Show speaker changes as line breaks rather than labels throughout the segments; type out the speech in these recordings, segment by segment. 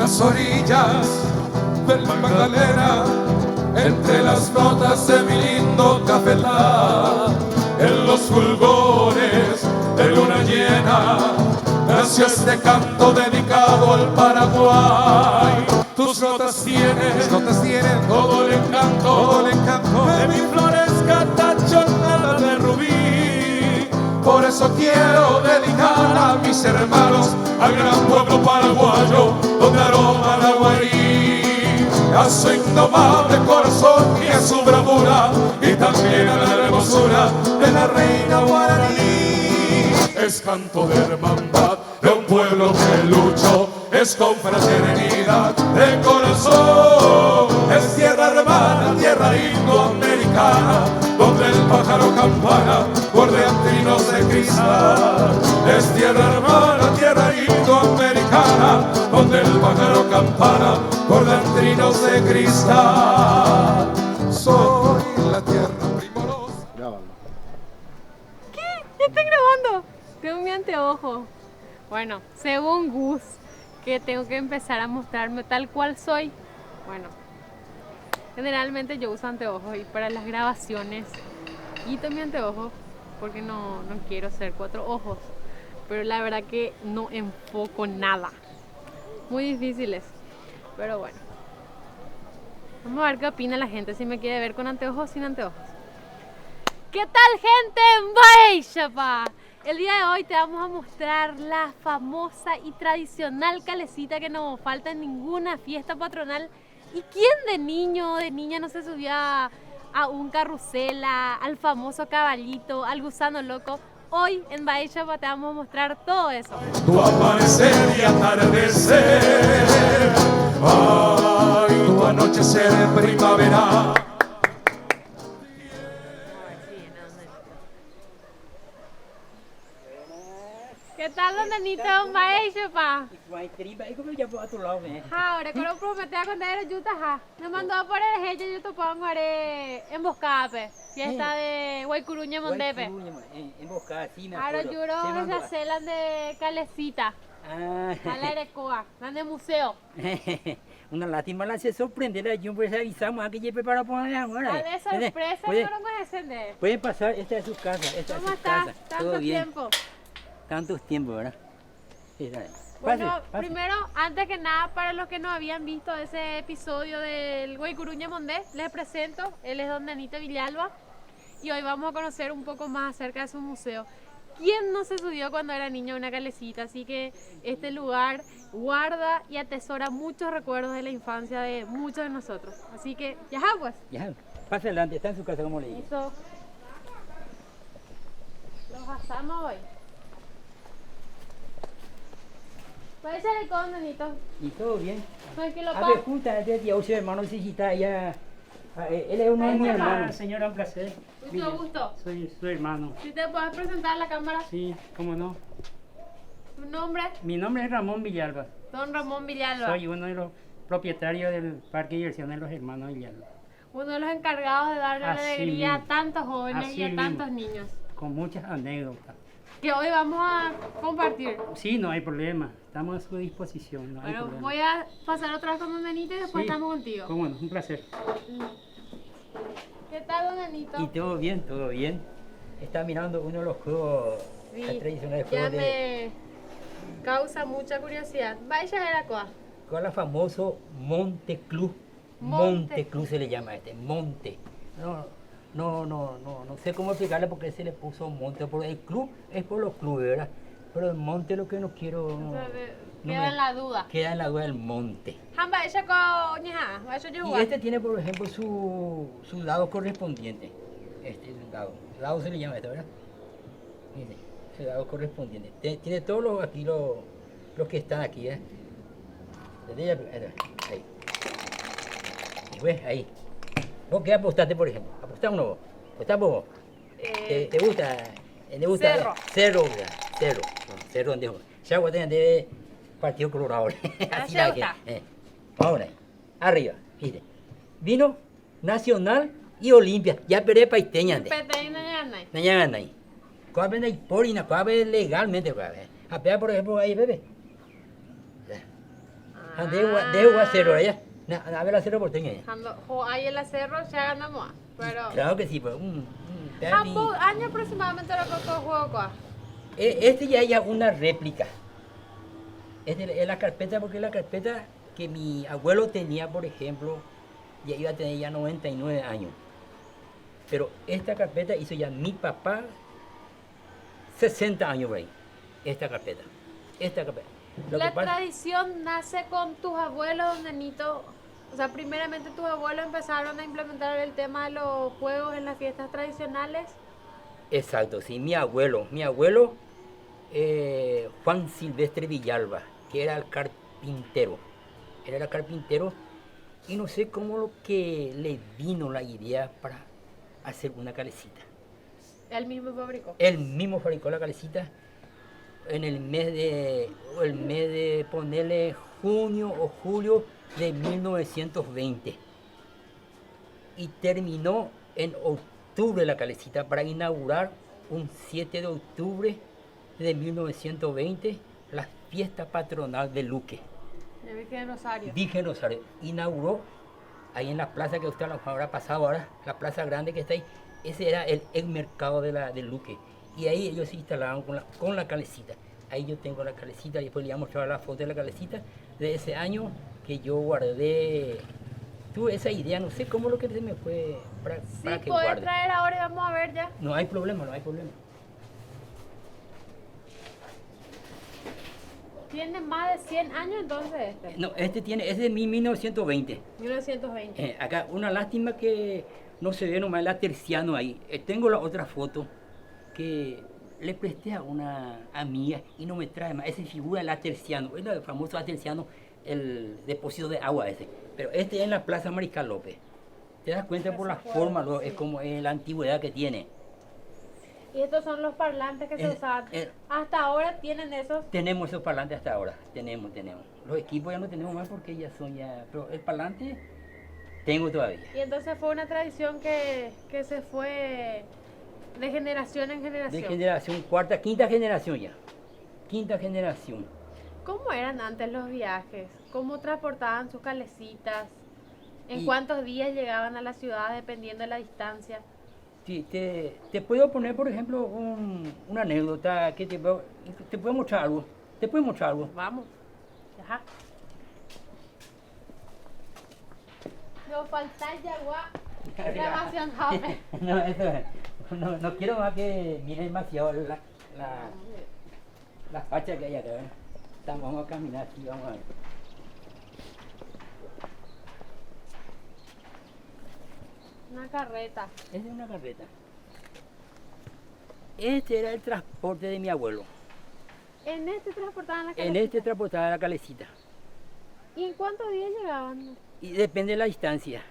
las orillas del Magdalena, entre las notas de mi lindo cafetal, en los fulgores de luna llena, nació este canto dedicado al Paraguay. Tus notas tienen todo el encanto de mi floresca tachonada de rubí. Por eso quiero dedicar a mis hermanos, al gran pueblo paraguayo, donde aroma la guarí, a su indomable corazón y a su bravura, y también a la hermosura de la reina guaraní. Es canto de hermandad de un pueblo que luchó, es confraternidad de corazón, es tierra hermana, tierra indoamericana, donde el pájaro campana bordean trinos de cristal. Es tierra hermana, tierra indoamericana, donde el pájaro campana bordean trinos de cristal. Soy la tierra primorosa.
¿Qué? ¿Ya estoy grabando? Tengo mi anteojo. Bueno, según Gus, que tengo que empezar a mostrarme tal cual soy. Bueno, generalmente yo uso anteojos y para las grabaciones quito mi anteojo porque no quiero ser cuatro ojos. Pero la verdad que no enfoco nada. Muy difíciles. Pero bueno. Vamos a ver qué opina la gente, si me quiere ver con anteojos o sin anteojos. ¿Qué tal, gente? ¡Bye, chapa! El día de hoy te vamos a mostrar la famosa y tradicional calecita que no falta en ninguna fiesta patronal. ¿Y quién de niño o de niña no se subía a un carrusela, al famoso caballito, al gusano loco? Hoy en Bahía Chapa te vamos a mostrar todo eso.
Tu amanecer y atardecer, ay, tu anochecer en primavera.
¿Qué tal, don Danito? Bahía Chapa. Ahora, como prometí cuando era Yutaja, me mandó por el jeje, yo te pongo emboscada, fiesta de Guaycuruña Mondepe.
Emboscada, sí, me
Ahora
acuerdo.
lloro en la cela de Calecita, a la Erecoa, de museo.
Una lástima la se sorprende la yo pues avisamos a que ya preparado para ahora.
A de sorpresa no lo conocen de.
Pueden pasar, esta es su casa, esta es
¿Cómo
su
estás?
casa.
Tanto
Todo bien.
tiempo.
Tantos tiempos, ¿verdad? Sí, dale.
Bueno,
Pase.
primero, antes que nada, para los que no habían visto ese episodio del Guaycuruña Mondé, les presento, él es don Danito Villalba y hoy vamos a conocer un poco más acerca de su museo. ¿Quién no se subió cuando era niño a una calecita? Así que este lugar guarda y atesora muchos recuerdos de la infancia de muchos de nosotros. Así que, ya pues.
Ya, pase adelante, está en su casa como le dije.
Listo. Los asamos hoy. Parece el con, Danito.
Y todo bien.
Tranquilo,
A
pa.
ver, justamente ya usted hermano necesita ya. Él es uno de mis hermanos.
Señora, un placer.
Mucho gusto.
Soy su hermano.
Si te puedes presentar a la cámara,
Sí, cómo no.
tu nombre,
Mi nombre es Ramón Villalba.
don Ramón Villalba,
Soy uno de los propietarios del Parque de Diversiones de los Hermanos Villalba.
uno de los encargados de darle
Así
alegría a
mismo.
tantos jóvenes
Así
y a
mismo.
tantos niños,
Con muchas anécdotas.
que hoy vamos a compartir.
Sí, no hay problema. Estamos a su disposición. No hay
Bueno,
problema.
voy a pasar otra vez con don Danito y después
Sí,
estamos contigo.
cómo no, un placer.
¿Qué tal, don Danito?
Y todo bien, todo bien. Está mirando uno de los juegos
Sí,
tradicionales,
ya
juegos de.
me causa mucha curiosidad. Vaya a la coa.
Con el famoso Monte Club. Monte Club se le llama Monte. No sé cómo explicarle por qué se le puso Monte. Porque el club es por los clubes, ¿verdad? Pero el Monte lo que no quiero.
Queda en la duda.
Queda en la duda del Monte.
Hamba, ella con ñaja, vaya yo
Y
jugar.
este tiene, por ejemplo, su lado correspondiente. Este es un lado. Lado se le llama esto, ¿verdad? Mire, su lado correspondiente. Tiene todos los aquí los que están aquí, ¿eh? Ahí. Y ves, ahí. ¿Vos qué apostaste, por ejemplo? ¿Apostás uno vos? ¿Apostás vos? ¿Te gusta? ¿Te gusta?
Cerro.
Cerro, ¿verdad? Cerro. Cerro donde juega. Ya vos tenés de Partido Colorado. Así la que.
Ceuta.
Ahora, arriba, fíjate. Vino Nacional y Olimpia. Ya perdí paiteña.
Pete na ñana.
Naña anda ahí. ¿Cuál vende ahí? Por legalmente, ¿cuál? A pegar, por ejemplo, ahí, bebé. de acero, allá. A ver, acero porteño.
Ahí el acerro ya ganamos. Pero.
Claro que sí, pues.
Año aproximadamente lo que juego acá.
Este ya es una réplica. Es la carpeta, porque es la carpeta que mi abuelo tenía, por ejemplo, ya iba a tener ya 99 años. Pero esta carpeta hizo ya mi papá 60 años por ahí. Esta carpeta.
La tradición nace con tus abuelos, nenito. O sea, primeramente tus abuelos empezaron a implementar el tema de los juegos en las fiestas tradicionales.
Exacto, sí, mi abuelo, Juan Silvestre Villalba, que era el carpintero. Él era carpintero y no sé cómo lo que le vino la idea para hacer una calecita.
Él mismo fabricó.
Él mismo fabricó la calecita en el mes de ponerle junio o julio de 1920. Y terminó en octubre la calecita para inaugurar un 7 de octubre de 1920 la fiesta patronal de Luque.
De Virgen Rosario.
Virgen Rosario. Inauguró ahí en la plaza que usted habrá pasado ahora, la plaza grande que está ahí. Ese era el mercado de Luque. Y ahí ellos se instalaban con la calecita. Ahí yo tengo la calecita, y después le voy a mostrar la foto de la calecita de ese año que yo guardé. Tuve esa idea, no sé cómo lo que se me fue para que guarde.
¿Puedes traer ahora y vamos a ver ya?
No hay problema.
¿Tiene más de 100 años entonces este?
No, es de 1920.
1920.
Acá, una lástima que no se ve nomás el aterciano ahí. Tengo la otra foto que le presté a una amiga y no me trae más. Esa figura el aterciano, es el famoso aterciano, el depósito de agua ese. Pero este es en la Plaza Mariscal López. ¿Te das cuenta por la forma? Es como la antigüedad que tiene.
Y estos son los parlantes que se usaban. ¿Hasta ahora tienen esos?
Tenemos esos parlantes hasta ahora. Tenemos. Los equipos ya no tenemos más porque ya son ya... Pero el parlante tengo todavía.
Y entonces fue una tradición que se fue de generación en generación.
De generación, quinta generación ya. Quinta generación.
¿Cómo eran antes los viajes? ¿Cómo transportaban sus calecitas? ¿En cuántos días llegaban a la ciudad dependiendo de la distancia?
Sí, te puedo poner, por ejemplo, una anécdota que te puedo mostrar algo. ¿Te puedo mostrar algo?
Vamos. Ajá. No falta ya, grabación joven.
No, eso es. No quiero más que miren demasiado la facha que hay acá. Vamos a caminar aquí, vamos a ver.
Una carreta.
Esa es una carreta. Este era el transporte de mi abuelo.
¿En este transportaban la calecita?
En este transportaba la calecita.
¿Y en cuántos días llegaban?
Y depende de la distancia.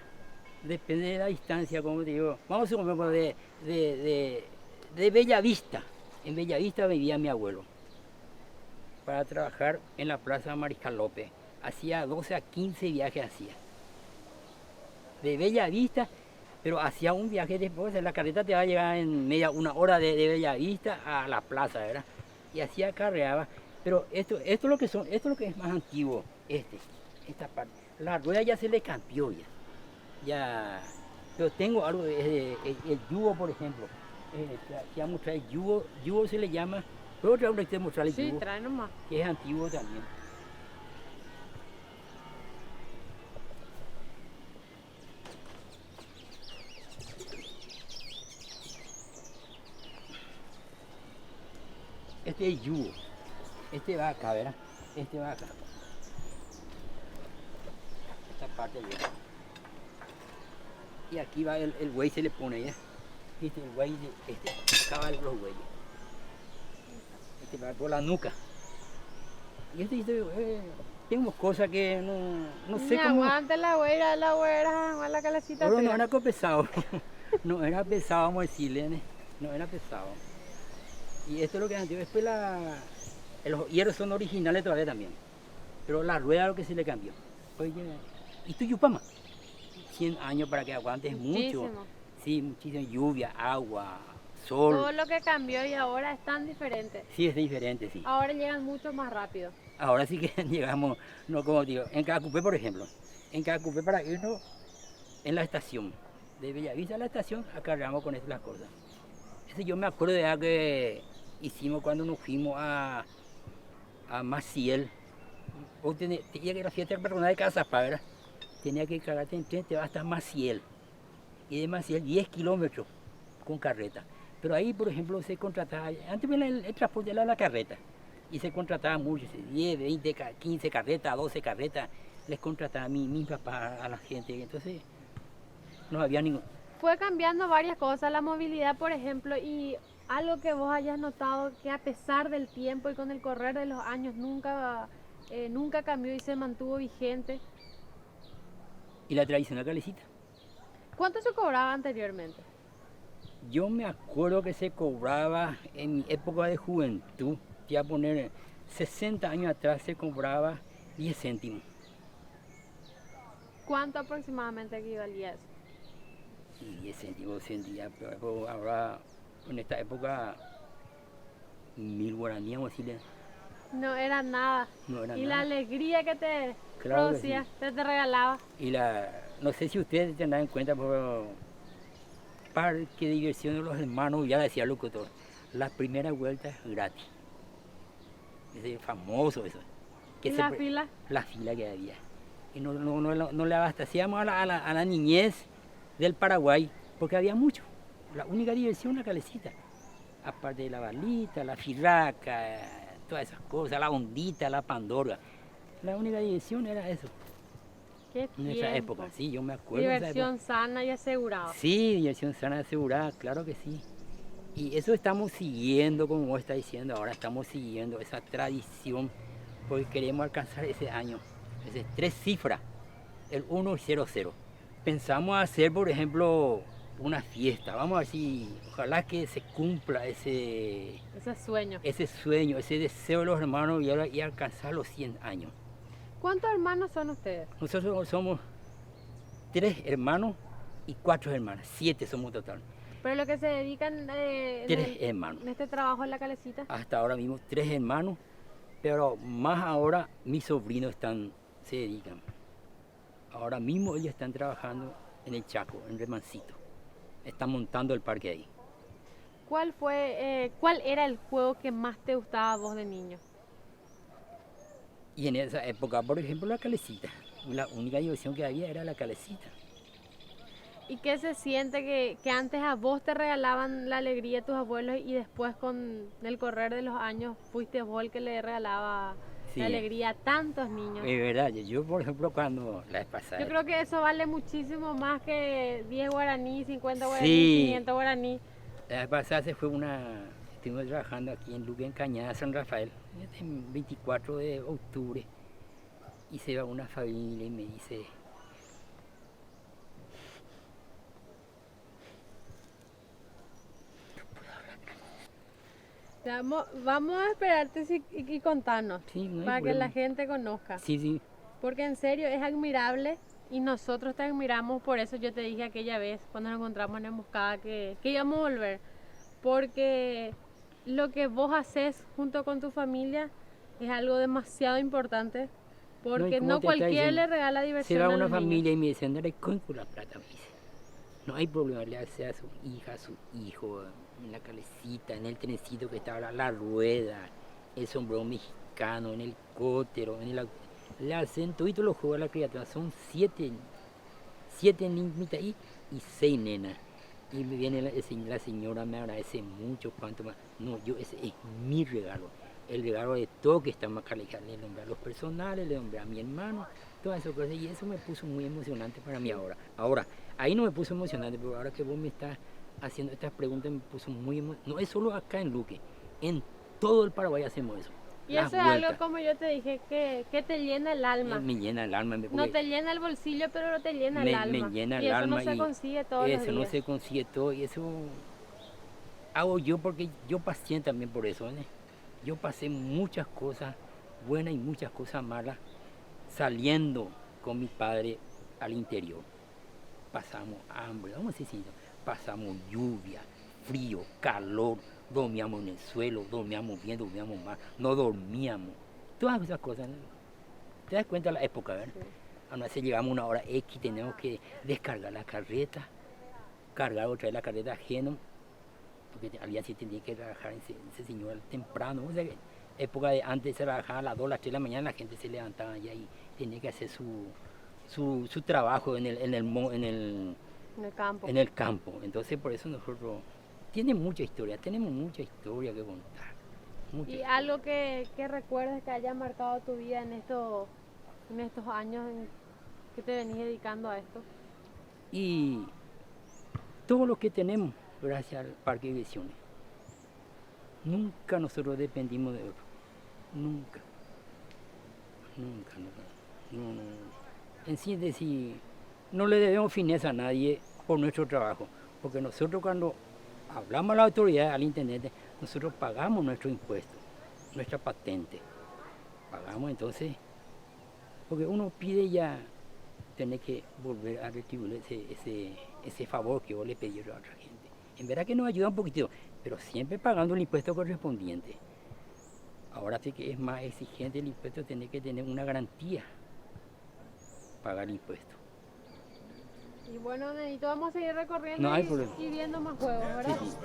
Depende de la distancia, como te digo. Vamos a suponer de Bellavista. En Bellavista vivía mi abuelo para trabajar en la Plaza Mariscal López. Hacía 12 a 15 viajes hacía. De Bellavista, pero hacía un viaje después. La carreta te va a llegar en una hora de Bellavista a la plaza, ¿verdad? Y así acarreaba. Pero esto es lo que es más antiguo, esta parte. La rueda ya se le cambió ya. Pero tengo algo, el yugo, por ejemplo. Te voy a mostrar el yugo se le llama. ¿Puedo mostrar el yugo?
Sí, trae nomás.
Que es antiguo también. Este es yugo. Este va acá, ¿verdad? Este va acá. Esta parte de acá. Y aquí va el buey, se le pone ya. Este, el buey, acá van los bueyes. Este va por la nuca. Y tengo cosas que no sé cómo.
Aguante la güera, la calecita.
No era pesado. No era pesado, vamos a decirle, ¿no? No era pesado. Y esto es lo que es antiguo. Después los hierros son originales todavía también. Pero la rueda es lo que se le cambió. Oye, ¿y tu Yupama? 100 años para que aguantes mucho. Sí, muchísimo. Lluvia, agua, sol.
Todo lo que cambió y ahora es tan diferente.
Sí, es diferente, sí.
Ahora llegan mucho más rápido.
Ahora sí que llegamos, no como digo, en Cacupé, por ejemplo. En Cacupé para irnos en la estación. De Bellavista a la estación, acarreamos con estas las cosas. Ese yo me acuerdo de algo que hicimos cuando nos fuimos a Maciel. Vos tenía que ir a la fiesta patronal de Casapá, ¿verdad? Tenía que cargarte en tren, te va hasta Maciel. Y de Maciel 10 kilómetros con carreta. Pero ahí, por ejemplo, se contrataba, antes el transporte era la carreta. Y se contrataba mucho, 10, 20, 15 carretas, 12 carretas. Les contrataba a mi papá, a la gente. Entonces, no había ningún...
Fue cambiando varias cosas, la movilidad, por ejemplo, y algo que vos hayas notado que a pesar del tiempo y con el correr de los años nunca cambió y se mantuvo vigente.
Y la tradicional calecita.
¿Cuánto se cobraba anteriormente?
Yo me acuerdo que se cobraba en mi época de juventud, te voy a poner 60 años atrás, se cobraba 10 céntimos.
¿Cuánto aproximadamente equivalía eso?
Y 10 céntimos sentía, pero ahora, en esta época, 1000 guaraníes, vamos a decirle.
No era nada.
No era
y
nada.
la alegría que te
Claro que
producía,
sí.
te regalaba.
Y no sé si ustedes tendrán en cuenta, pero parque de diversión de los hermanos, ya decía el locutor, la primera vuelta es gratis. Ese es famoso eso.
¿Y la fila?
La fila que había. Y no le abastecíamos a la niñez del Paraguay, porque había mucho. La única diversión la calecita. Aparte de la balita, la firraca, todas esas cosas, la ondita, la pandorga. La única diversión era eso.
Qué
En esa
tiempo.
época, sí, yo me acuerdo. de esa
Diversión
época.
sana y asegurada.
Sí, diversión sana asegurada, claro que sí. Y eso estamos siguiendo, como vos estás diciendo ahora, estamos siguiendo esa tradición, porque queremos alcanzar ese año, esas 3 cifras, el 100. Pensamos hacer, por ejemplo, una fiesta, vamos a ver si, ojalá que se cumpla ese
sueño.
sueño, ese deseo de los hermanos y alcanzar los 100 años.
¿Cuántos hermanos son ustedes?
Nosotros somos 3 hermanos y 4 hermanas, 7 somos total.
Pero lo que se dedican
3 hermanos.
en este trabajo en la calecita.
Hasta ahora mismo 3 hermanos, pero más ahora mis sobrinos se dedican. Ahora mismo ellos están trabajando en el Chaco, en Remancito. Están montando el parque ahí.
¿Cuál era el juego que más te gustaba a vos de niño?
Y en esa época, por ejemplo, la calecita. La única diversión que había era la calecita.
¿Y qué se siente que antes a vos te regalaban la alegría de tus abuelos y después con el correr de los años fuiste vos el que le regalaba
Sí.
la alegría a tantos niños?
Es verdad, yo por ejemplo cuando la vez pasada...
Yo creo que eso vale muchísimo más que 10 guaraní, 50 guaraní,
Sí.
500 guaraní.
La vez pasada estuvimos trabajando aquí en Luque, en Cañada, San Rafael, el 24 de octubre, y se va una familia y me dice...
Vamos a esperarte y contarnos
Sí, no hay
para que
problema.
la gente conozca.
Sí, sí,
Porque en serio es admirable y nosotros te admiramos, por eso yo te dije aquella vez cuando nos encontramos en Emboscada que íbamos a volver. Porque lo que vos haces junto con tu familia es algo demasiado importante. Porque
¿y cómo
no
te está
cualquiera
diciendo?
le regala
Se
diversión
va
a
una
los niños.
familia y me dice, andale con la plata, me dice. No hay problema, le hace a su hija, a su hijo, en la calecita, en el trencito que está ahora, la rueda, el sombrero mexicano, en el cótero, le hacen todito los juegos a la criatura. Son 7 niñitas ahí y 6 nenas. Y me viene la señora, me agradece mucho, cuánto más. No, ese es mi regalo. El regalo de todo que está en Macaleja. Le nombré a los personales, le nombré a mi hermano, todas esas cosas. Y eso me puso muy emocionante para mí ahora. Ahora, ahí no me puso emocionante, pero ahora que vos me estás haciendo estas preguntas me puso muy emocionante. No es solo acá en Luque, en todo el Paraguay hacemos eso.
Y
Las
eso es
vueltas.
algo, como yo te dije, que te llena el alma.
Me llena el alma.
No te llena el bolsillo, pero no te llena el alma.
Me llena
y
el
eso
alma.
no se consigue todos los
Eso no
días.
se consigue todo. Y eso hago yo porque yo pasé también por eso. ¿eh? Yo pasé muchas cosas buenas y muchas cosas malas saliendo con mi padre al interior. Pasamos hambre, vamos a decir, pasamos lluvia, frío, calor, dormíamos en el suelo, dormíamos bien, dormíamos mal, no dormíamos. todas esas cosas. ¿No? ¿Te das cuenta de la época, verdad?
Sí.
A veces llegamos a una hora X, tenemos que descargar la carreta, cargar otra vez la carreta ajeno, porque al día sí tenía que trabajar ese señor temprano. O sea, que época de antes se trabajaba a las 2, las 3 de la mañana, la gente se levantaba ya y tenía que hacer su trabajo en
En el campo.
en el campo. Entonces por eso nosotros tenemos mucha historia que contar. Mucha
¿Y
historia.
algo que recuerdes que haya marcado tu vida en estos años en que te venís dedicando a esto?
Y todo lo que tenemos gracias al Parque de Diversiones. Nunca nosotros dependimos de otro. Nunca. No. En síntesis, no le debemos fineza a nadie por nuestro trabajo. Porque nosotros cuando hablamos a la autoridad, al intendente, nosotros pagamos nuestro impuesto, nuestra patente. Pagamos entonces, porque uno pide ya tener que volver a retribuir ese favor que vos le pediste a otra gente. En verdad que nos ayuda un poquitito, pero siempre pagando el impuesto correspondiente. Ahora sí que es más exigente el impuesto, tiene que tener una garantía, pagar el impuesto.
Y bueno, Nenito, vamos a seguir recorriendo
No hay problema.
y viendo más juegos, ¿verdad?
Sí.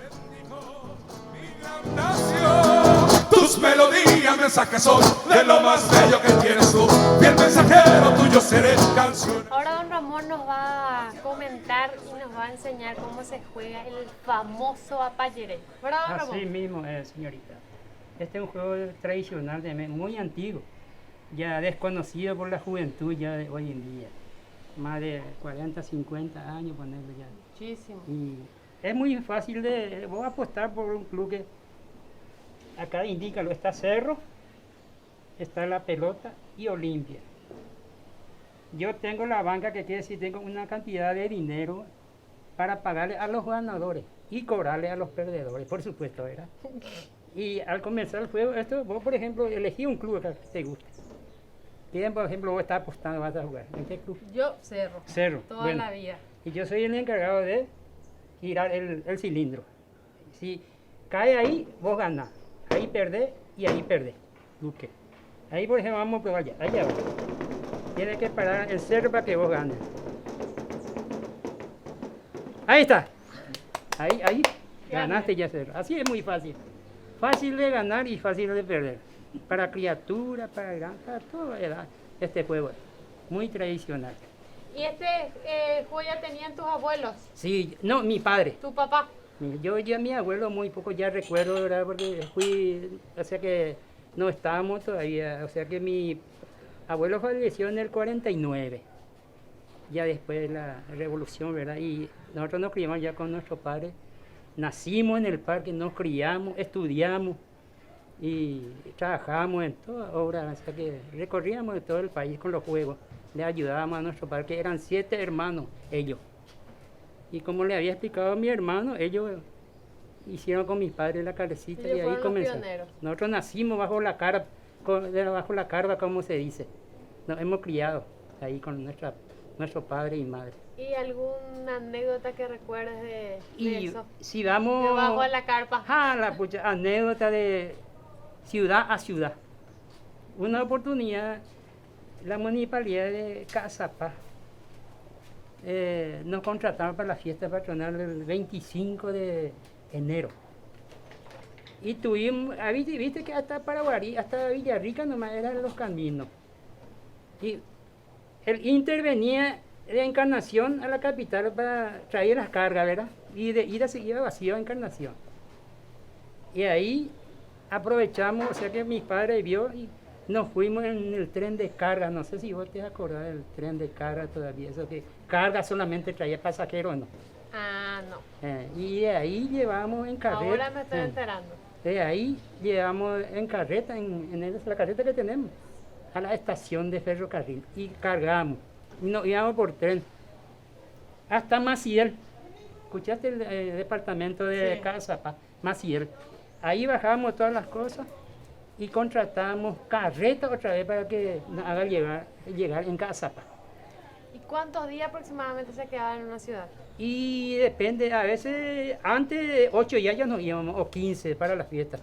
Nació, tus melodías, mensajes son de lo más bello que tienes tú. Bien mensajero tuyo seré, canción.
Ahora don Ramón nos va a comentar y nos va a enseñar cómo se juega el famoso apayeré. ¿Verdad, don Ramón?
Así mismo, señorita. Este es un juego tradicional muy antiguo, ya desconocido por la juventud ya de hoy en día. Más de 40, 50 años ponerlo ya.
Muchísimo.
Y es muy fácil vos apostar por un club que acá indícalo, está Cerro, está La Pelota y Olimpia. Yo tengo la banca, que quiere decir tengo una cantidad de dinero para pagarle a los ganadores y cobrarle a los perdedores, por supuesto, ¿verdad? Y al comenzar el juego, vos por ejemplo elegí un club que te guste. ¿Quién, por ejemplo, vos estás apostando, vas a jugar? ¿En qué club?
Yo Cerro.
Cerro.
Toda
Bueno,
la vida.
y yo soy el encargado de girar el cilindro. Si cae ahí, vos ganás. Ahí perdés y ahí perdés. Duque. Ahí, por ejemplo, vamos a probar ya. Allá va. Tienes que parar el cerro para que vos ganes. Ahí está. Ahí. Ganaste ya cerro. Así es muy fácil. Fácil de ganar y fácil de perder. Para criaturas, para granjas, para toda edad. Este juego es muy tradicional.
¿Y este juego ya tenían tus abuelos?
Sí, no, mi padre.
¿Tu papá?
Yo ya mi abuelo muy poco ya recuerdo, ¿verdad? Porque o sea que no estábamos todavía, o sea que mi abuelo falleció en el 49, ya después de la revolución, ¿verdad? Y nosotros nos criamos ya con nuestro padre, nacimos en el parque, nos criamos, estudiamos y trabajamos en toda obra, o sea que recorríamos de todo el país con los juegos, le ayudábamos a nuestro padre, que eran 7 hermanos ellos. Y como le había explicado a mi hermano, ellos hicieron con mis padres la calecita
Ellos
y ahí
fueron los
comenzó.
pioneros.
Nosotros nacimos bajo la carva, como se dice. Nos hemos criado ahí con nuestro padre y madre.
¿Y alguna anécdota que recuerdes de
Y
eso?
si vamos
Debajo de la carpa.
la pucha, anécdota de ciudad a ciudad. Una oportunidad, la municipalidad de Cazapá nos contrataron para la fiesta patronal del 25 de enero. Y tuvimos, viste que hasta Paraguarí, hasta Villarrica nomás eran los caminos. Y el Inter venía de Encarnación a la capital para traer las cargas, ¿verdad? Y de ida se iba vacío a Encarnación. Y ahí aprovechamos, o sea que mis padres vio y nos fuimos en el tren de carga. No sé si vos te acordás del tren de carga todavía, eso que carga solamente traía pasajeros, ¿no?
Ah, no.
Y de ahí llevamos en carreta.
Ahora me estoy enterando.
De ahí llevamos en carreta, la carreta que tenemos, a la estación de ferrocarril y cargamos. Y nos íbamos por tren hasta Maciel. ¿Escuchaste el departamento de
Sí.
Cazapá? Maciel. Ahí bajamos todas las cosas y contratamos carreta otra vez para que nos haga llegar en Cazapá.
¿Y cuántos días aproximadamente se quedaba en una ciudad?
Y depende, a veces antes de 8 días ya nos íbamos, o 15 para la fiesta.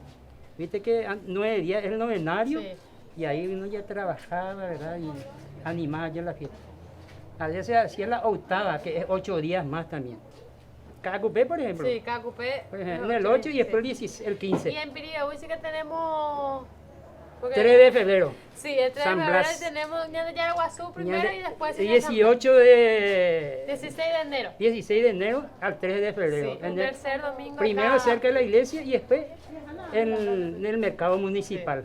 Viste que 9 días es el novenario
Sí.
Y ahí uno ya trabajaba, ¿verdad? Y animaba ya la fiesta. A veces hacía la octava, que es 8 días más también. Cada cupé, por ejemplo.
Sí, cada cupé.
Por ejemplo, el 8 y después el 16, el
Y
15.
en Piribebuy sí que tenemos... porque-
3 de febrero.
Sí, el 3 de
San
febrero
Blas.
tenemos Ñanda Yaraguazú primero y después...
El
Ñanda San
18 de...
Blas. 16 de enero.
16 de enero al 3 de febrero.
Sí,
En
un
el-
tercer domingo.
primero
acá.
cerca de la iglesia y después en el mercado municipal.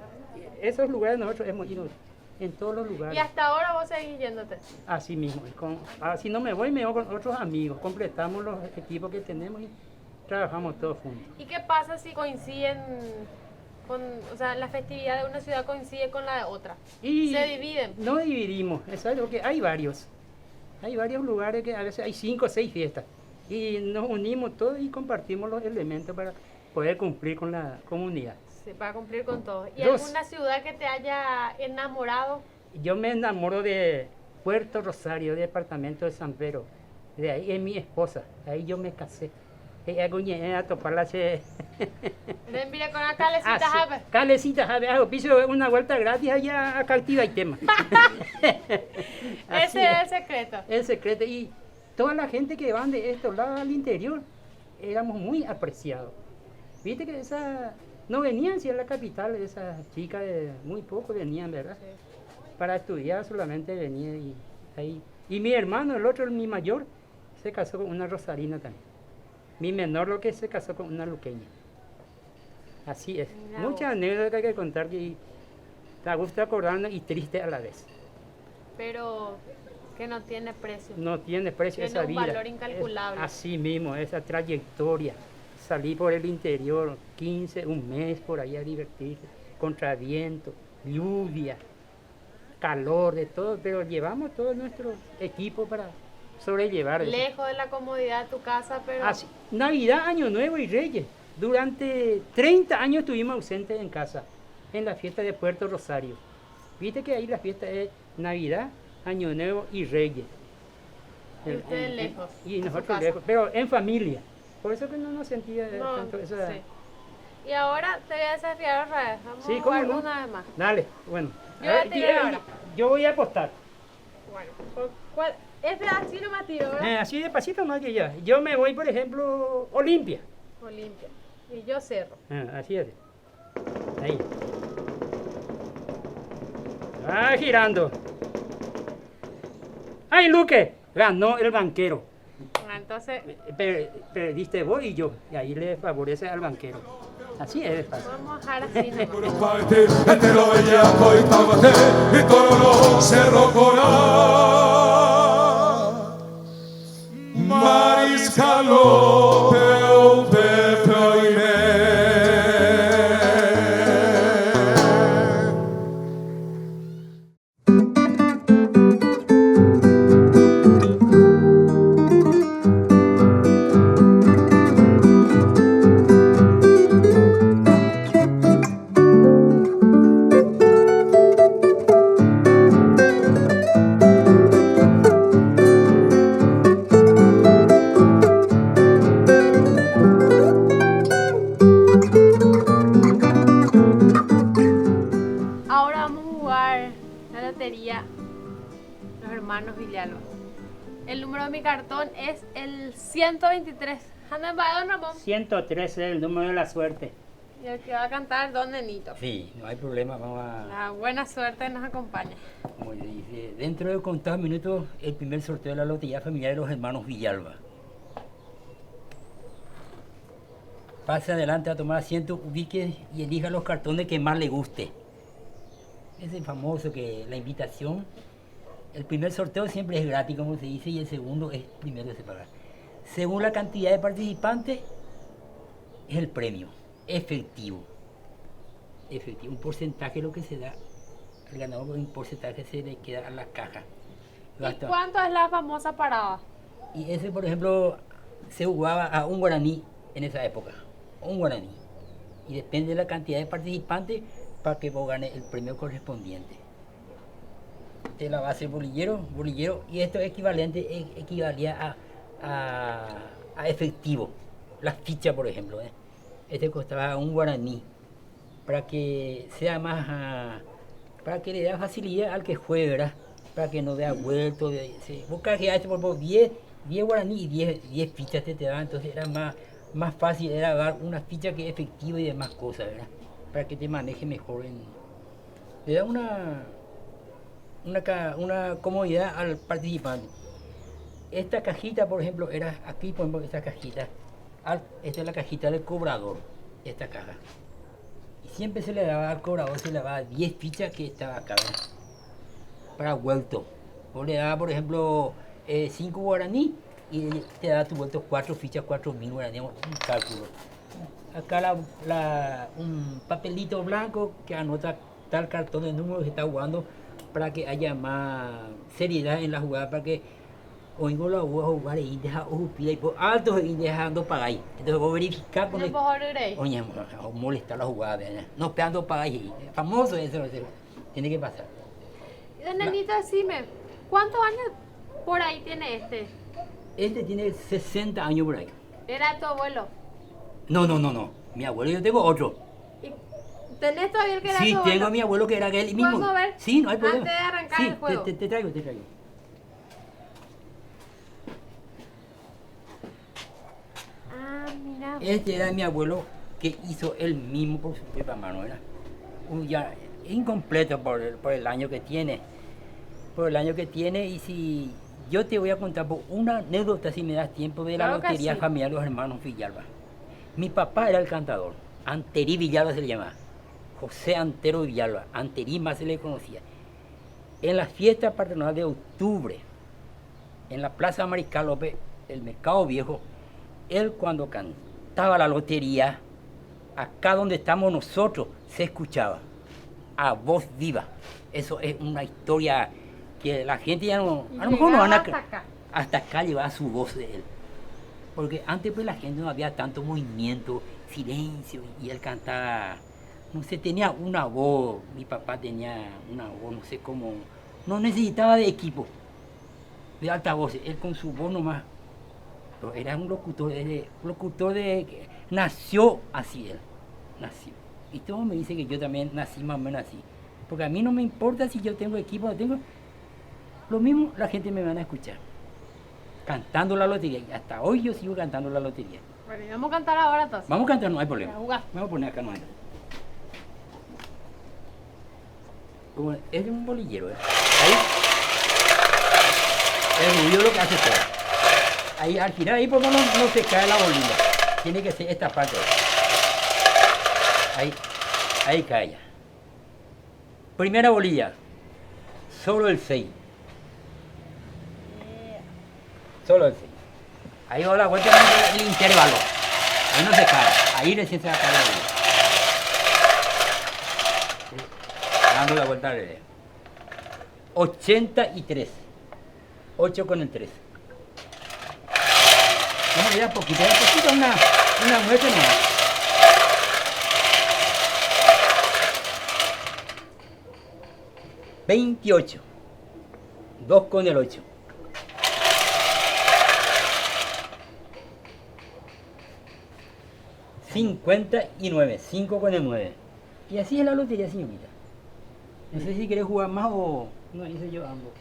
Esos lugares nosotros hemos ido en todos los
Y
lugares.
hasta ahora vos seguís yéndote.
Así mismo. Si no me voy con otros amigos. Completamos los equipos que tenemos y trabajamos todos juntos.
¿Y qué pasa si coinciden con, o sea, la festividad de una ciudad coincide con la de otra?
Y
Se dividen.
no dividimos, es algo que hay varios. Hay varios lugares que a veces hay 5 o 6 fiestas. Y nos unimos todos y compartimos los elementos para poder cumplir con la comunidad.
Sí, para cumplir con todo. ¿Y
Dos.
alguna ciudad que te haya enamorado?
Yo me enamoro de Puerto Rosario, departamento de San Pedro. De ahí es mi esposa, ahí yo me casé. Ella a toparla se...
Ven, mira con la calecita, Jabe.
Calecita, Jabe, hago piso una vuelta gratis allá a Cautiva y tema. Así
Ese es el secreto.
el secreto. Y toda la gente que van de estos lados al interior, éramos muy apreciados. Viste que no venían si a la capital, esas chicas muy poco venían, ¿verdad?
Sí.
Para estudiar solamente venía y ahí. Y mi hermano, el otro, mi mayor, se casó con una rosarina también. Mi menor lo que se casó con una luqueña. Así es.
Mira
Muchas
vos.
anécdotas que hay que contar que da gusto acordarnos y triste a la vez.
Pero que no tiene precio.
No tiene precio
Tiene
esa
un
vida.
valor incalculable.
Es así mismo, esa trayectoria. Salí por el interior 15, un mes por ahí a divertirse, contra viento, lluvia, calor, de todo, pero llevamos todo nuestro equipo para sobrellevar eso.
Lejos de la comodidad de tu casa, pero
Así, Navidad, Año Nuevo y Reyes. Durante 30 años estuvimos ausentes en casa, en la fiesta de Puerto Rosario. Viste que ahí la fiesta es Navidad, Año Nuevo y Reyes.
Y ustedes lejos,
Y
de su
nosotros
casa.
lejos, pero en familia. Por eso que no nos sentía
no,
tanto esa...
sí. Y ahora te voy a desafiar otra vez. Vamos
Sí,
a
¿cómo
jugar
no?
una vez más.
Dale, bueno.
Yo voy a tirar ahora.
Yo voy a apostar.
Bueno, ¿cuál? Este así no me tiro, ¿verdad?
Así de pasito más que ya. Yo me voy, por ejemplo, Olimpia.
Olimpia. Y yo cerro.
Así es. Ahí. Va girando. ¡Ay, Luque! Ganó el banquero.
Ah, entonces,
Perdiste vos y yo. Y ahí le favorece al banquero. Así es fácil.
vamos a dejar así nomás.
Uruguaite, entero bellaco y tabaté, y tororo, cerro corá. Mariscalo, peu, peu, y me.
Ahora vamos a jugar la lotería Los Hermanos Villalba. El número de mi cartón es el 123. Anda en Badón, Ramón.
113 es el número de la suerte.
Y el que va a cantar Don Nenito.
Sí, no hay problema, vamos a...
La buena suerte nos acompaña.
Como le dice, dentro de contados minutos, el primer sorteo de la lotería familiar de los hermanos Villalba. Pase adelante a tomar asiento, ubique y elija los cartones que más le guste. Ese famoso que la invitación, el primer sorteo siempre es gratis, como se dice, y el segundo es primero de pagar. Según la cantidad de participantes, es el premio, efectivo. Efectivo, un porcentaje es lo que se da al ganador, un porcentaje se le queda a la caja.
¿Y
Gasta.
cuánto es la famosa parada?
Y ese, por ejemplo, se jugaba a un guaraní en esa época, un guaraní. Y depende de la cantidad de participantes para que vos ganes el premio correspondiente. De la base bolillero, y esto equivalía a efectivo. Las fichas, por ejemplo, Este costaba un guaraní. Para que sea más para que le dé facilidad al que juegue, ¿verdad? Para que no vea vuelto. Vos canjeaste por 10 guaraní y 10 fichas te daban, entonces era más fácil, era dar una ficha que efectiva y demás cosas, ¿verdad? Para que te maneje mejor. Le da una comodidad al participante. Esta cajita, por ejemplo, era aquí, por ejemplo, esta cajita. Esta es la cajita del cobrador, esta caja. Y siempre se le daba al cobrador, se le daba 10 fichas que estaba acá, ¿verdad? Para vuelto. Vos le dabas, por ejemplo, 5 guaraní y te da tu vuelto 4 fichas, 4.000 guaraní, un cálculo. Acá un papelito blanco que anota tal cartón de números que está jugando para que haya más seriedad en la jugada, para que oigo la voy a jugar y deja pida y por alto y dejando pagar. Entonces vos verificar con oye, molestar la jugada, ¿verdad? No pegando pagar y famoso eso, tiene que pasar.
Nenita, decime, ¿cuántos años por ahí tiene este?
Este tiene 60 años por ahí.
¿Era tu abuelo?
No. Mi abuelo yo tengo otro.
¿Y tenés todavía el que era
Sí,
tu abuelo?
tengo a mi abuelo que era aquel mismo.
¿Podemos ver?
Sí, no hay problema.
Antes de arrancar
sí,
el juego.
Te traigo.
Ah, mira.
Este era mi abuelo que hizo él mismo por su propia mano, ¿verdad? Ya incompleto por el año que tiene. Por el año que tiene, y si yo te voy a contar por una anécdota, si me das tiempo, de la
Claro que
lotería
sí.
familiar de los hermanos Villalba. Mi papá era el cantador, Anterí Villalba se le llamaba, José Antero Villalba, Anterí más se le conocía. En la fiesta patronal de octubre, en la Plaza Mariscal López, el Mercado Viejo, él cuando cantaba la lotería, acá donde estamos nosotros, se escuchaba a voz viva. Eso es una historia que la gente ya no, a lo mejor no van a
Llegaba hasta acá.
hasta acá llevaba su voz de él. Porque antes pues la gente no había tanto movimiento, silencio, y él cantaba, no sé, tenía una voz, mi papá tenía una voz, no sé cómo, no necesitaba de equipo, de altavoz, él con su voz nomás, pero era un locutor, nació así él, nació. Y todo me dice que yo también nací más o menos así. Porque a mí no me importa si yo tengo equipo o no tengo. Lo mismo la gente me van a escuchar. Cantando la lotería. Y hasta hoy yo sigo cantando la lotería.
Bueno, y vamos a cantar ahora entonces.
Vamos a cantar, no hay problema.
A jugar.
Vamos a poner acá, no hay. Como es un bolillero, ¿eh? Ahí. El ruido lo que hace todo. Ahí al girar, ahí por no se cae la bolilla. Tiene que ser esta parte. Ahí cae ya. Primera bolilla. Solo el 6. Solo el 6. Ahí va la vuelta el intervalo. Ahí no se cae. Ahí recién se va a caer la bolilla. Dando la vuelta al revés. 83. 8 con el 3. Vamos a ir a poquito, una muestra más. 28. 2 con el 8. 59. 5 con el 9. Y así es la lotería, señorita. No sé si quieres jugar más o... No, hice yo ambos.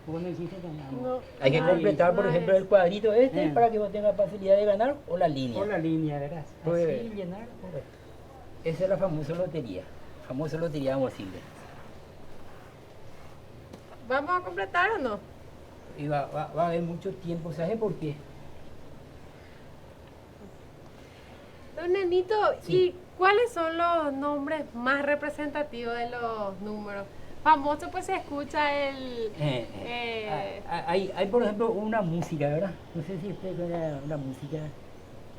Vos no hiciste también ambos.
No.
Hay que
Ay,
completar, por
madre.
ejemplo, el cuadrito este
Eh.
para que vos tengas facilidad de ganar, o la línea.
Por la línea, ¿verdad?
Pues-
Así llenar.
Esa es la famosa lotería. Famosa lotería, vamos a decirle.
¿Vamos a completar o no?
Y va a haber mucho tiempo, ¿sabes por qué?
Don Nenito,
Sí.
¿y cuáles son los nombres más representativos de los números? Famoso pues se escucha el...
Hay, por ejemplo, una música, ¿verdad? No sé si usted conoce una música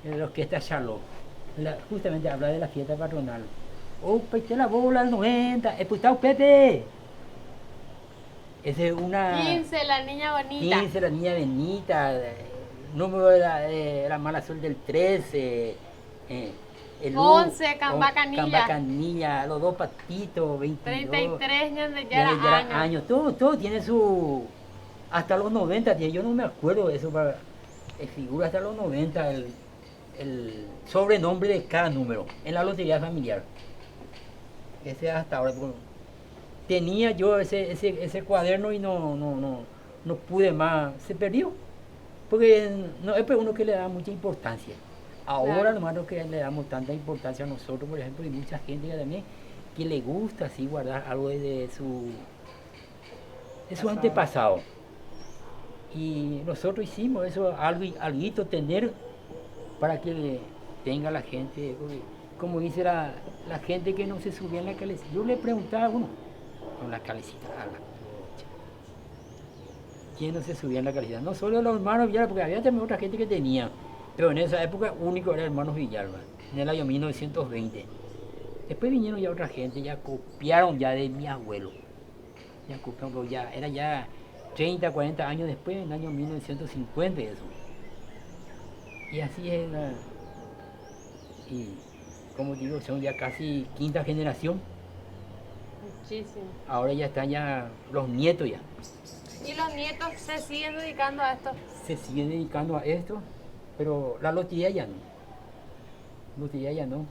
de la orquesta Charlot. Justamente habla de la fiesta patronal. Oh, peché la bola al 90, ¡espustado Pepe! Esa es una...
15, la niña bonita.
15, la niña Benita, número de la mala suerte del 13, el
11, Cambacanilla.
Cambacanilla, los dos patitos, 22.
33
ya
ya
era
años.
años. Todo tiene su... Hasta los 90, yo no me acuerdo de eso, figura hasta los 90 el sobrenombre de cada número en la lotería familiar. Ese hasta ahora. tenía yo ese cuaderno y no pude más, se perdió. Porque no es uno que le da mucha importancia. Ahora
Claro.
nomás lo que le damos tanta importancia a nosotros, por ejemplo, y mucha gente que también que le gusta así guardar algo de su antepasado. Y nosotros hicimos eso, alguito tener para que tenga la gente, porque como dice la gente que no se subía en la calecita. Yo le preguntaba a uno, con la calecita, a la pucha, ¿quién no se subía en la calecita? No solo los hermanos Villalba, porque había también otra gente que tenía, pero en esa época único era hermanos Villalba, en el año 1920. Después vinieron ya otra gente, ya copiaron ya de mi abuelo. Ya copiaron, pero ya era ya 30, 40 años después, en el año 1950 y eso. Y así es y como digo, son ya casi quinta generación.
Muchísimo.
Ahora ya están ya los nietos ya.
¿Y los nietos se siguen dedicando a esto?
Se siguen dedicando a esto, pero la lotería ya no. Lotería ya no.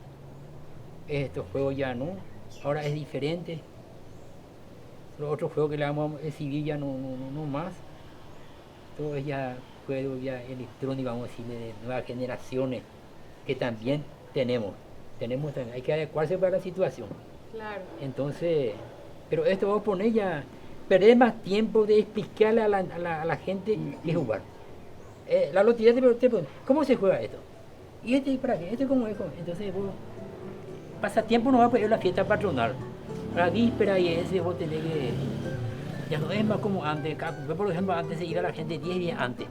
Estos juegos ya no. Ahora es diferente. Los otros juegos que le vamos a exhibir ya no más. Todo es ya juegos ya electrónicos, vamos a decir, de nuevas generaciones, que también tenemos también. Hay que adecuarse para la situación.
Claro.
Entonces, pero esto vamos a poner ya, perder más tiempo de explicarle a la gente que jugar. La lotería te pregunta, ¿cómo se juega esto? ¿Y este para qué? ¿Esto cómo es? Entonces, vos, pasatiempo no va a poner la fiesta patronal. La víspera y ese vos tenés que... Ya no es más como antes. Yo, por ejemplo, antes se iba la gente 10 días antes.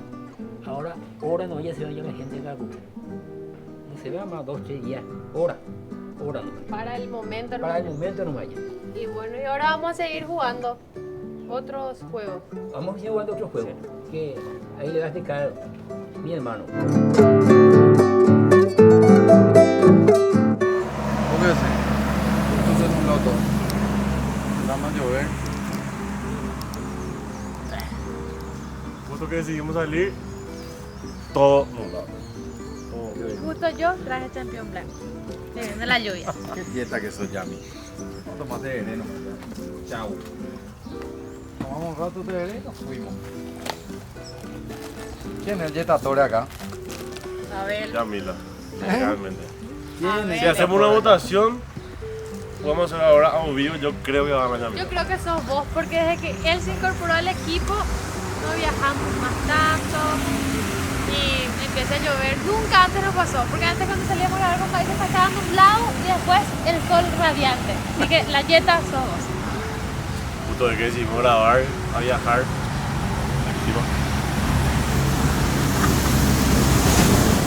Ahora no, ya se vaya la gente acá. No se vea más 2, 3 días. Hora nomás.
Para el momento.
Para el
nomás.
momento no vaya.
Y bueno, y ahora vamos a seguir jugando otros juegos.
Vamos a ir jugando otro juego. Que ahí le va a explicar mi hermano.
Póngase. Esto es un loto. Vamos a llover.
Justo que decidimos salir, todo nublado.
Justo yo traje champion blanco. Se viene la lluvia.
Qué dieta que soy, Yami. No tomaste veneno. Chao. Tomamos un rato de veneno, fuimos. ¿Quién es el yetatore acá?
A ver.
Yamila, realmente.
A
Si
ver.
hacemos una votación, vamos a hacer ahora a un vivo, yo creo que va a ganar Yamila.
Yo creo que sos vos, porque desde que él se incorporó al equipo, no viajamos más tanto y empieza a llover. Nunca antes nos pasó, porque antes cuando salíamos a grabar con países estaba nublado y después el sol radiante. Así que la Jetta sos vos.
Justo de que decidimos grabar, a viajar. Encima.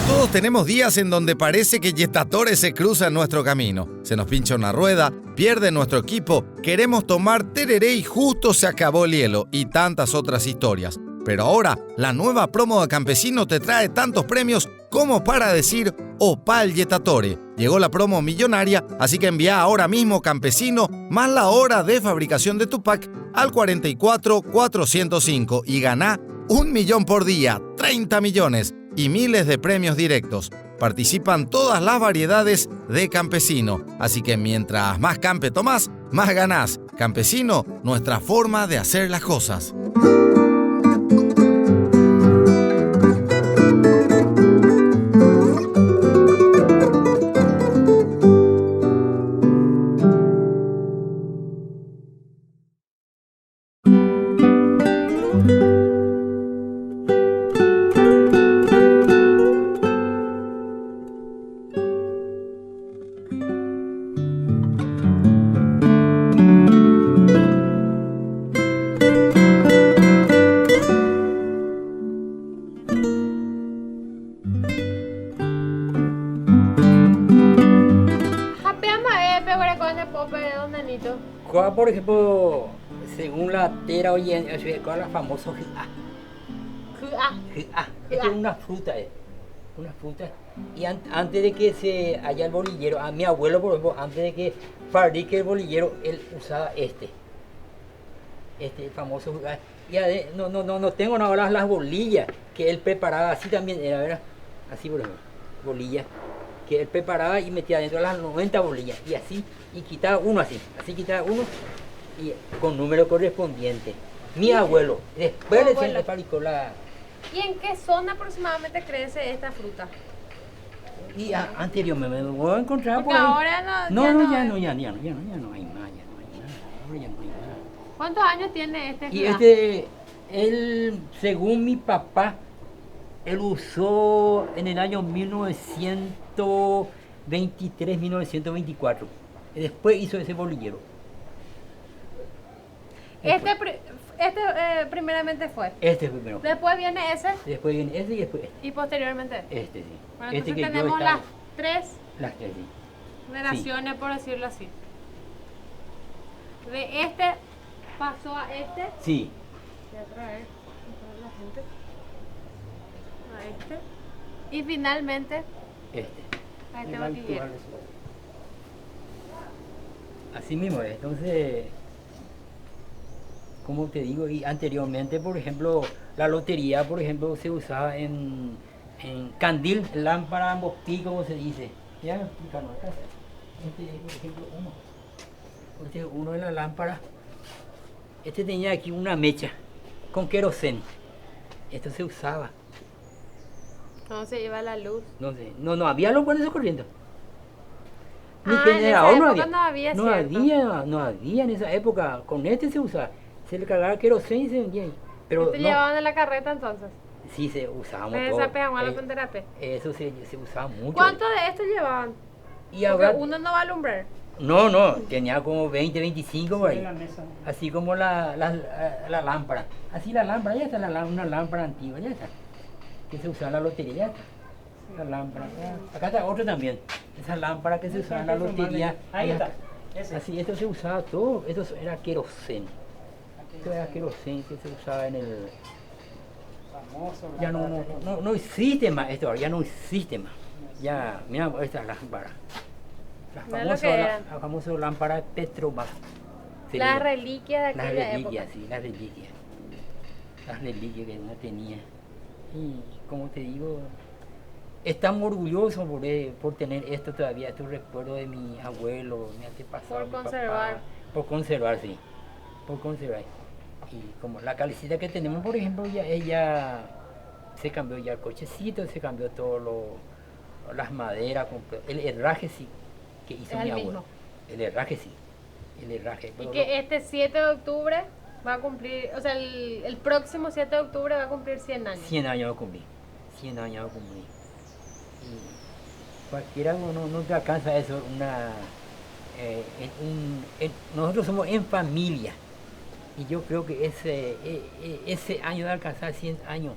Todos tenemos días en donde parece que Yetatore se cruza en nuestro camino. Se nos pincha una rueda, pierde nuestro equipo, queremos tomar tereré y justo se acabó el hielo y tantas otras historias. Pero ahora, la nueva promo de Campesino te trae tantos premios como para decir Opal Yetatore. Llegó la promo millonaria, así que envía ahora mismo Campesino más la hora de fabricación de tu pack al 44405 y gana 1 millón por día, 30 millones y miles de premios directos. Participan todas las variedades de Campesino, así que mientras más campe tomás, más ganás. Campesino, nuestra forma de hacer las cosas.
Cuál, por ejemplo, según la tera hoy en día, cuál es la famosa GA. Esta es una fruta, una fruta. Y antes de que se haya el bolillero, a mi abuelo, por ejemplo, antes de que fabrique el bolillero, él usaba este famoso GA. Y no tengo ahora las bolillas que él preparaba, así también era, ¿verdad? Así, por ejemplo, bolillas que él preparaba y metía dentro las 90 bolillas y así, y quitaba uno así quitaba uno y con número correspondiente. Mi abuelo, después
Tu
recién
abuelo.
le fabricó la...
¿Y en qué zona aproximadamente crece esta fruta?
Y anteriormente me voy a encontrar
Porque
por ahí.
ahora
No,
ya
no,
no
ya
es.
no, ya no hay más, ya no hay más. Ahora ya no hay más.
¿Cuántos años tiene este?
Y
fruta?
él, según mi papá, él usó en el año 1923, 1924. Y después hizo ese bolillero.
Primeramente fue.
Este primero.
Después viene ese
Después viene este y después este.
y posteriormente este.
Este sí.
Bueno,
Este
entonces
que yo
tenemos
estaba-
las tres
Las tres, sí.
generaciones, por decirlo así. De este pasó a este.
Sí.
Voy a traer la gente. A este. Y finalmente
Este.
a este
El
bolillero.
actual.
Así mismo es. Entonces, como te digo, y anteriormente, por ejemplo, la lotería, por ejemplo, se usaba en candil, lámpara, bosquí, como se dice. Ya me explicaron acá. Este es, por ejemplo, uno. Este es uno de la lámpara. Este tenía aquí una mecha con queroseno. Esto se usaba.
¿Cómo se lleva la luz?
No sé, no había luz con eso corriendo. Ni
Ah, en
generador
esa
no
época
había.
no había,
No
cierto.
había en esa época. Con este se usaba. Se le cargaba queroseno y se vendía ahí. Pero
¿Te
no,
llevaban en la carreta entonces?
sí se usaba
¿Me
todo.
desapegan a la
Eh,
penterapia?
Eso se usaba mucho.
¿Cuánto de esto llevaban?
Y
Porque
ahora,
uno no va a alumbrar.
no, tenía como 20, 25 por
En
ahí.
la mesa.
Así como la lámpara. Así la lámpara, ya está, una lámpara antigua, ya está. Que se usaba en la lotería, ya está. La lámpara. Acá está otro también. Esa lámpara que se usaba en la lotería.
Ahí
ya
está. Ese.
Así, esto se usaba todo. Esto era queroseno. Esto era queroseno que se usaba en el...
Famoso.
Ya no existe más esto, ahora, ya no existe más. Ya, mira esta lámpara.
Mira lo que eran.
La famosa lámpara Petrobras.
Las reliquias de
Las
aquella
reliquias,
época.
sí, las reliquias. Las reliquias que no tenía. Y como te digo, estamos orgullosos por tener esto todavía, estos recuerdos de mi abuelo, mi antepasado.
Por
mi papá.
conservar.
Por conservar, sí. Por conservar. Y como la calecita que tenemos, por ejemplo, ya ella se cambió ya el cochecito, se cambió todo las maderas, el herraje sí, que hizo
Es
mi
el
abuelo.
mismo.
El herraje sí. El herraje.
Y
pero
que este 7 de octubre va a cumplir, o sea, el próximo 7 de octubre va a cumplir 100 años.
100 años lo cumplí. 100 años lo cumplí. Y cualquiera no te alcanza eso, nosotros somos en familia. Y yo creo que ese año de alcanzar 100 años,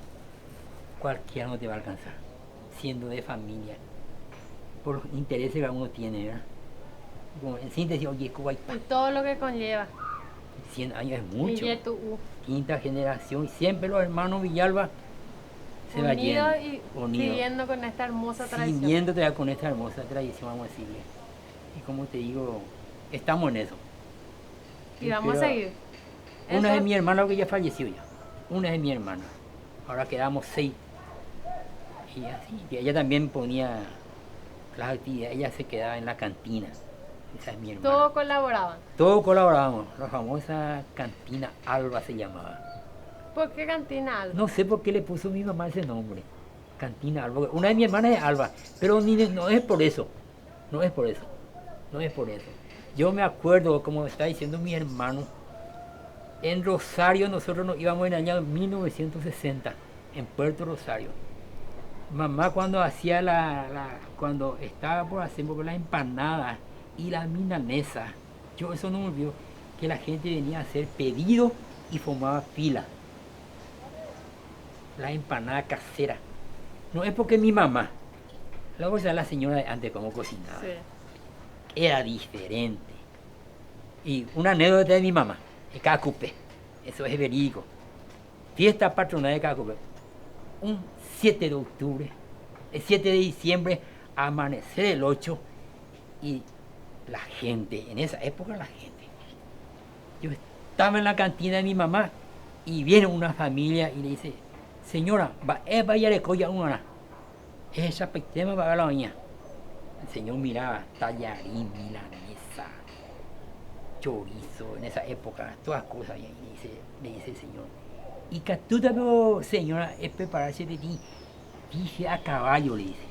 cualquiera no te va a alcanzar, siendo de familia, por los intereses que uno tiene, ¿verdad? Como en síntesis, oye, Cuba hay
Y todo lo que conlleva.
100 años es mucho.
Y YTU.
Quinta generación, y siempre los hermanos Villalba se va
Unidos
yendo.
y
Unidos.
siguiendo con esta hermosa tradición.
Siguiendo todavía con esta hermosa tradición, vamos a decirle. Y como te digo, estamos en eso.
Y vamos a
Pero
seguir.
Una
Eso-
de mi hermana que ya falleció ya. Una de mi hermana. Ahora quedamos 6. Y así, que ella también ponía las actividades, ella se quedaba en la cantina. Esa es mi hermana.
Todos colaboraban.
Todos colaborábamos. La famosa cantina Alba se llamaba.
¿Por qué cantina Alba?
No sé por qué le puso mi mamá ese nombre. Cantina Alba. Porque una de mis hermanas es Alba. Pero no es por eso. No es por eso. No es por eso. Yo me acuerdo, como está diciendo mi hermano, en Rosario nosotros nos íbamos en el año 1960, en Puerto Rosario. Mamá cuando hacía cuando estaba por hacer las empanadas y la milanesa, yo eso no me olvido, que la gente venía a hacer pedido y formaba fila. La empanada casera. No es porque mi mamá, la señora de antes como cocinaba,
Sí.
era diferente. Y una anécdota de mi mamá, de Cacupe, eso es verídico. Fiesta patronal de Cacupe, un 7 de octubre, el 7 de diciembre, amanecer el 8, y la gente, en esa época la gente. Yo estaba en la cantina de mi mamá y viene una familia y le dice, señora, vaya de colla una, esa pequeña va a la baña. El señor miraba, tallarín, milanesa, chorizo, en esa época, todas cosas. Y ahí le dice el señor. Y que tú también, señora, es prepararse de ti. Dice a caballo, le dice.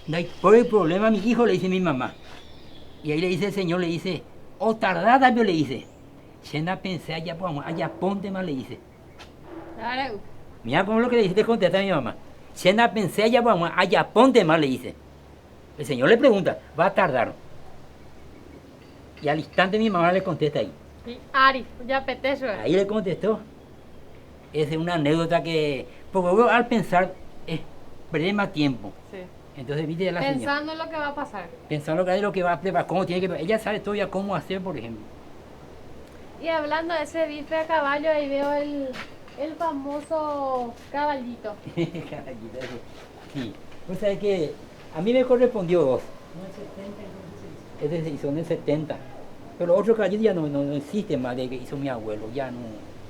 No hay por el problema, mi hijo, le dice mi mamá. Y ahí le dice el señor, le dice, o tardada, le dice. Shena pensé allá, pues, allá ponte más, le dice.
Claro.
Mira cómo lo que le dice, te contesta mi mamá. Shena pensé allá, pues, allá ponte más, le dice. El señor le pregunta, va a tardar. Y al instante mi mamá le contesta ahí.
Y Ari, ya apetece.
Ahí le contestó. Esa es una anécdota que, porque luego al pensar, es perder más tiempo.
Sí.
Entonces, viste la señora.
Pensando en lo que va a pasar.
Pensando que es lo que va a preparar, cómo tiene que. Ella sabe todavía cómo hacer, por ejemplo.
Y hablando de ese bife a caballo, ahí veo el famoso caballito.
Caballito, sí. Pues sabes que a mí me correspondió dos. Este se hizo en el 70. Pero otro caballito ya no existe más de que hizo mi abuelo, ya no.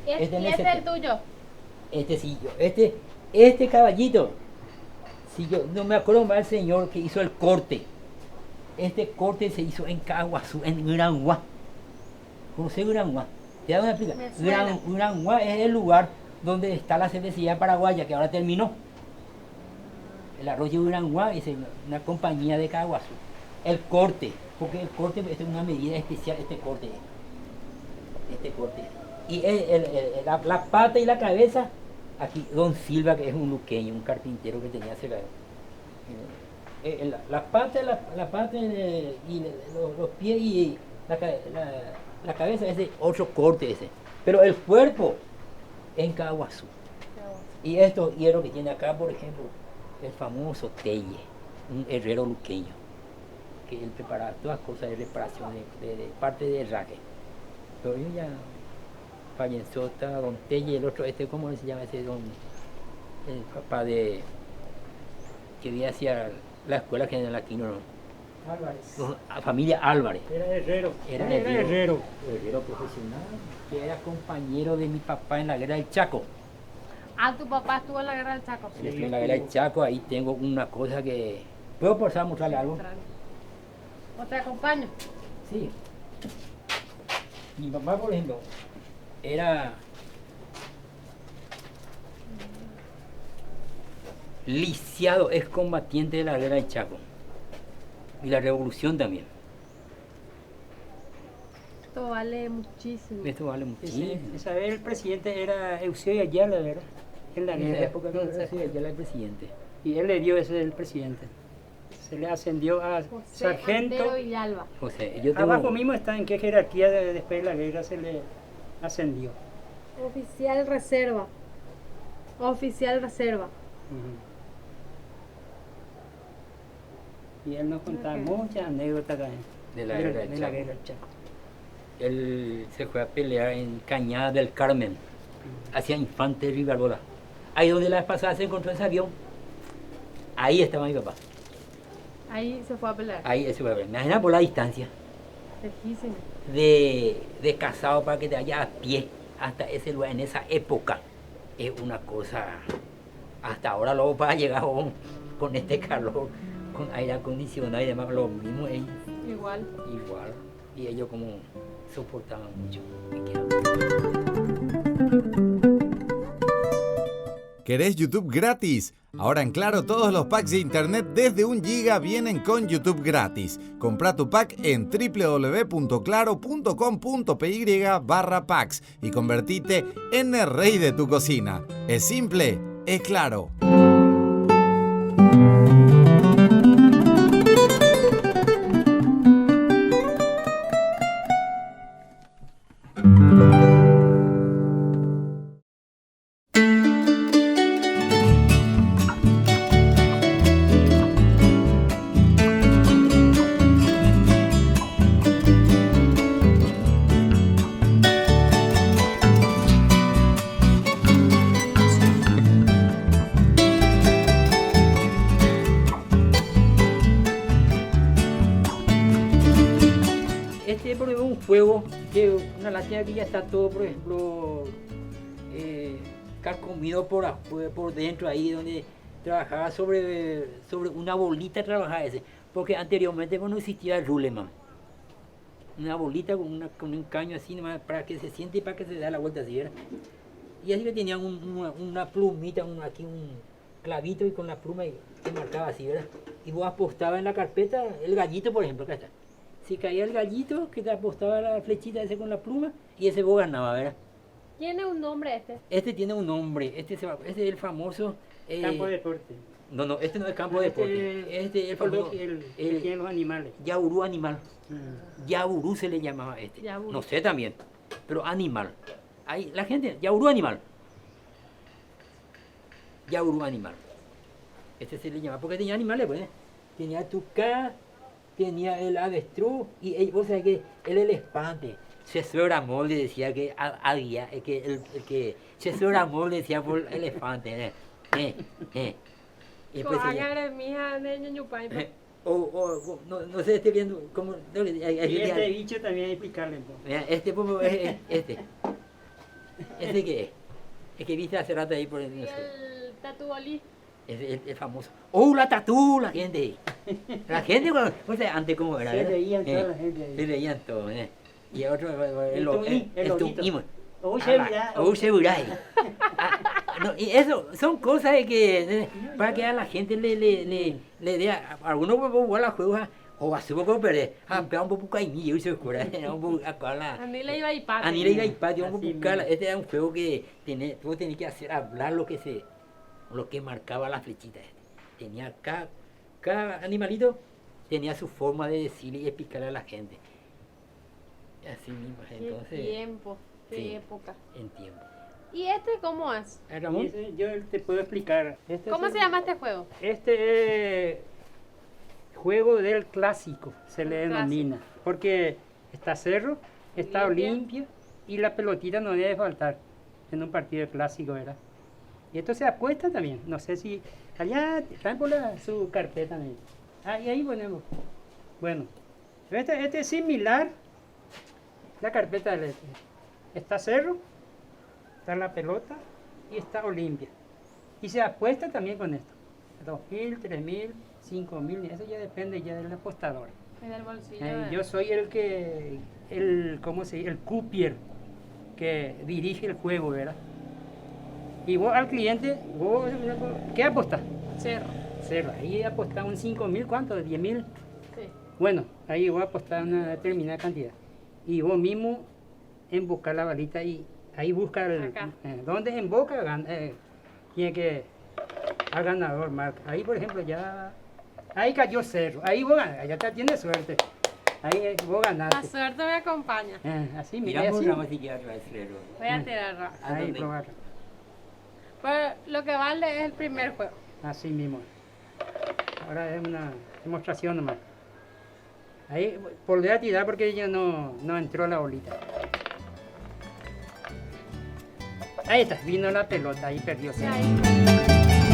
¿Y
en
este
el
es el
70.
tuyo?
Este sí, este caballito, si yo no me acuerdo más del señor que hizo el corte. Este corte se hizo en Caguazú, en Granguá. ¿Conoces Granguá? ¿Te da una explica?
Me suena.
Granguá es el lugar donde está la cervecería paraguaya, que ahora terminó. El arroyo de Granguá es una compañía de Caguazú. El corte, porque el corte es una medida especial, este corte. Y la pata y la cabeza, aquí Don Silva, que es un luqueño, un carpintero que tenía cerca. La pata y los pies y la cabeza es de otro corte ese. Pero el cuerpo en Caguazú. Y estos hierros que tiene acá, por ejemplo, el famoso Telle, un herrero luqueño, que él preparaba todas cosas de reparación de parte de herraje. Pero yo ya falleció, está Don Telle, el otro, ¿cómo se llama ese don? El papá de que vivía hacia la escuela general Aquino, ¿no?
Álvarez.
La familia Álvarez.
Era herrero.
Era herrero profesional, que era compañero de mi papá en la guerra del Chaco.
Ah, tu papá estuvo en la guerra del Chaco.
Él estuvo en la guerra del Chaco, ahí tengo una cosa que... ¿Puedo pasar a mostrarle algo?
¿O te acompaño?
Sí. Mi papá, por ejemplo, era lisiado, excombatiente de la guerra del Chaco. Y la revolución también.
Esto vale muchísimo.
Esto vale muchísimo.
Esa vez el presidente era Eusebio Ayala, ¿verdad? En la
En esa
guerra.
época no era así, ya era el presidente.
Y él le dio ese el presidente. Se le ascendió a
José
sargento.
Antero Villalba.
O sea, yo tengo...
Abajo mismo está en qué jerarquía después de la guerra se le ascendió.
Oficial reserva. Oficial reserva.
Ujú. Y él nos contaba
Ok.
muchas anécdotas también
De la guerra del
de la
Chaco.
guerra del Chaco.
Él se fue a pelear en Cañada del Carmen, hacia Infante de Rivarola. Ahí donde la vez pasada se encontró ese avión. Ahí estaba mi papá.
Ahí se fue a pelear.
Ahí ese fue a ver. Imagina por la distancia
Lejísimo.
de Casado para que te vaya a pie hasta ese lugar en esa época. Es una cosa. Hasta ahora luego para llegar con este calor, con aire acondicionado y demás, lo mismo ellos.
Igual.
Igual. Y ellos como soportaban mucho.
¿Querés YouTube gratis? Ahora en Claro todos los packs de internet desde 1 GB vienen con YouTube gratis. Compra tu pack en www.claro.com.py/packs y convertite en el rey de tu cocina. Es simple, es Claro.
Este por ejemplo, un fuego, que una lástima que ya está todo, por ejemplo, carcomido por dentro, ahí donde trabajaba sobre una bolita, trabajaba ese, porque anteriormente no existía el ruleman. una bolita con un caño así nomás para que se siente y para que se dé la vuelta así, ¿verdad? Y así que tenía una plumita, aquí un clavito y con la pluma y se marcaba así, ¿verdad? Y vos apostabas en la carpeta el gallito, por ejemplo, acá está. Si caía el gallito, que te apostaba la flechita ese con la pluma y ese vos ganaba, ¿verdad?
¿Tiene un nombre este?
Este tiene un nombre, este es el famoso...
Campo de deporte.
No, este no es campo de deporte. Este es el famoso...
El que tiene los animales.
Yaurú animal. Yaurú se le llamaba este.
Yaurú.
No sé también, pero animal. Ahí, la gente, Yaurú animal. Yaurú animal. Este se le llama, porque tenía animales, pues. Tenía tucá, tenía el avestruz, y vos sabés que el elefante. César Amor le decía que había, que César Amor le decía por elefante. Y pues, no sé, estoy viendo cómo...
Y este bicho también hay que explicarle.
Mira, este que es. Es que viste hace rato ahí por el...
Y el tatuolí.
Es el famoso. ¡Oh, la tatú! La gente. La gente, o sea, antes como era.
Se
¿verdad?
leían toda la gente ahí.
Se leían todo, Y otro,
El lobito.
Seguray. No, y eso son cosas de que para que a la gente le dé a algunos jugar juegos o a su poco perder a un poco caimillo y se oscura
A mí le iba a ir patio.
a mí le iba a ir patio
Así
buscar.
mismo.
Este era un juego que tú tenías que hacer hablar lo que marcaba la flechita. Tenía cada animalito tenía su forma de decirle y explicarle a la gente. Así mismo, entonces.
Qué tiempo, qué
sí,
época.
en tiempo.
¿Y este cómo es?
Ramón,
Ese yo te puedo explicar.
¿Cómo se llama este juego?
Este juego del clásico se le
El
denomina. Porque está cerro, está
Limpia.
limpio y la pelotita no debe faltar en un partido de clásico, ¿verdad? Y esto se apuesta también. No sé si... Allá traen por su carpeta también. Ahí ponemos. Bueno, este es similar. La carpeta del está cerro, está la pelota y está Olimpia. Y se apuesta también con esto. 2.000, 3.000, 5.000, eso ya depende ya del apostador.
Es del bolsillo.
Yo soy ¿cómo se dice? El cupier que dirige el juego, ¿verdad? Y vos al cliente, ¿qué apostás?
Cerro.
Cerro. Ahí apostás un 5.000, ¿cuánto? ¿10.000?
Sí.
Bueno, ahí voy a apostar una determinada cantidad. Y vos mismo emboscar la balita y ahí busca
Acá.
donde emboca, tiene que al ganador marca. Ahí por ejemplo ya, ahí cayó cerro, ahí vos ganas, ya tienes suerte. Ahí vos
La
ganaste.
suerte me acompaña.
Así, mira,
miramos
así.
Ramos y ya trasero.
Voy a tirar.
Ahí
dónde?
probar.
Pero lo que vale es el primer juego.
Así mismo. Ahora es una demostración nomás. Ahí volví a tirar porque ya no entró la bolita. Ahí está, vino la pelota, ahí perdió.
Y ahí-